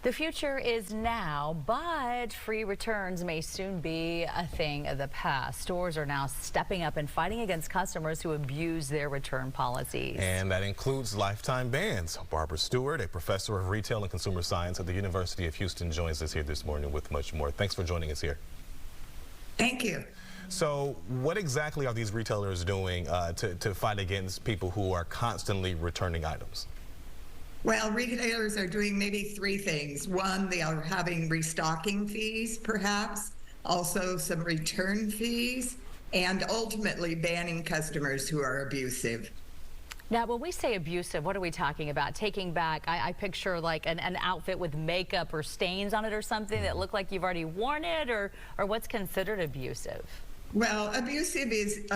The future is now, but free returns may soon be a thing of the past. Stores are now stepping up and fighting against customers who abuse their return policies. And that includes lifetime bans. Barbara Stewart, a professor of retail and consumer science at the University of Houston, joins us here this morning with much more. Thanks for joining us here. Thank you. So what exactly are these retailers doing to fight against people who are constantly returning items? Well, retailers are doing maybe three things. One, they are having restocking fees, perhaps, also some return fees, and ultimately banning customers who are abusive. Now, when we say abusive, what are we talking about? Taking back, I picture like an outfit with makeup or stains on it or something that look like you've already worn it, or what's considered abusive? Well, abusive is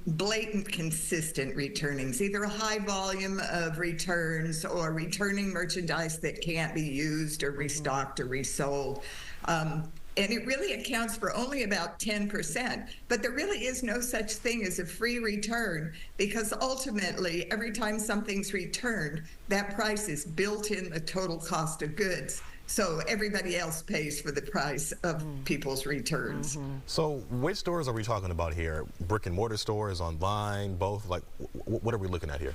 blatant, consistent returnings, either a high volume of returns or returning merchandise that can't be used or restocked or resold. And it really accounts for only about 10%. But there really is no such thing as a free return, because ultimately, every time something's returned, that price is built in the total cost of goods. So everybody else pays for the price of people's returns. So which stores are we talking about here? Brick and mortar stores, online, both? Like, what are we looking at here?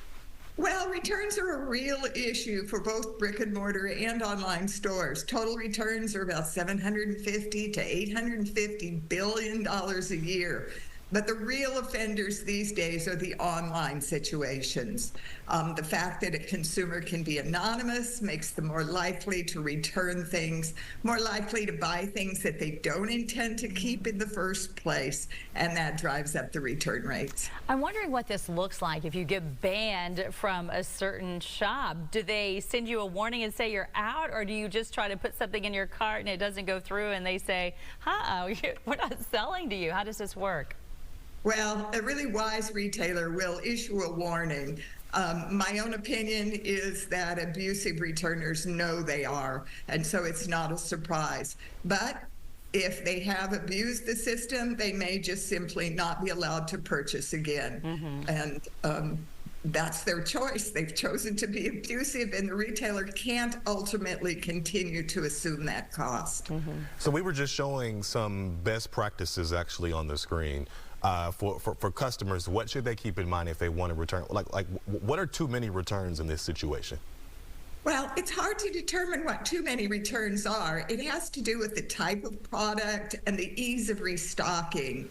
Well, returns are a real issue for both brick and mortar and online stores. Total returns are about $750 to $850 billion a year. But the real offenders these days are the online situations. The fact that a consumer can be anonymous makes them more likely to return things, more likely to buy things that they don't intend to keep in the first place, and that drives up the return rates. I'm wondering what this looks like if you get banned from a certain shop. Do they send you a warning and say you're out, or do you just try to put something in your cart and it doesn't go through and they say, we're not selling to you? How does this work? Well, a really wise retailer will issue a warning. My own opinion is that abusive returners know they are, and so it's not a surprise. But if they have abused the system, they may just simply not be allowed to purchase again. And that's their choice. They've chosen to be abusive, and the retailer can't ultimately continue to assume that cost. So we were just showing some best practices actually on the screen. For customers, what should they keep in mind if they want to return? Like what are too many returns in this situation? Well, it's hard to determine what too many returns are. It has to do with the type of product and the ease of restocking.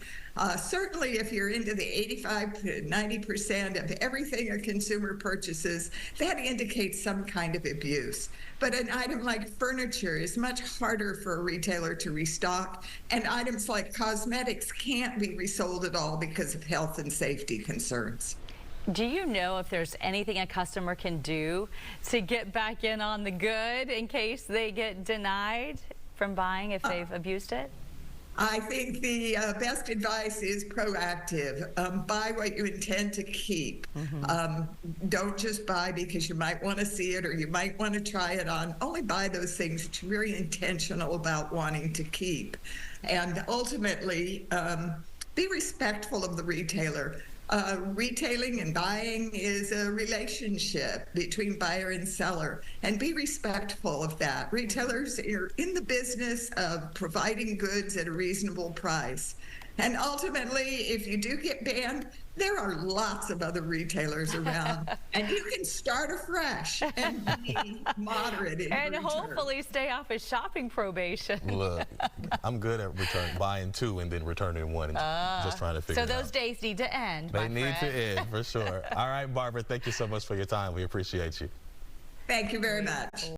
Certainly, if you're into the 85 to 90% of everything a consumer purchases, that indicates some kind of abuse. But an item like furniture is much harder for a retailer to restock, and items like cosmetics can't be resold at all because of health and safety concerns. Do you know if there's anything a customer can do to get back in on the good in case they get denied from buying if they've abused it? I think the best advice is proactive. Buy what you intend to keep. Don't just buy because you might want to see it or you might want to try it on. Only buy those things that you're very intentional about wanting to keep. And ultimately, be respectful of the retailer. Retailing and buying is a relationship between buyer and seller, and be respectful of that. Retailers are in the business of providing goods at a reasonable price. And ultimately, if you do get banned, there are lots of other retailers around, and you can start afresh and be moderate in and return. Hopefully stay off of shopping probation. Look, I'm good at buying two and then returning one, and just trying to figure it out. So those days need to end. They need to end, for sure. All right, Barbara, thank you so much for your time. We appreciate you. Thank you very much.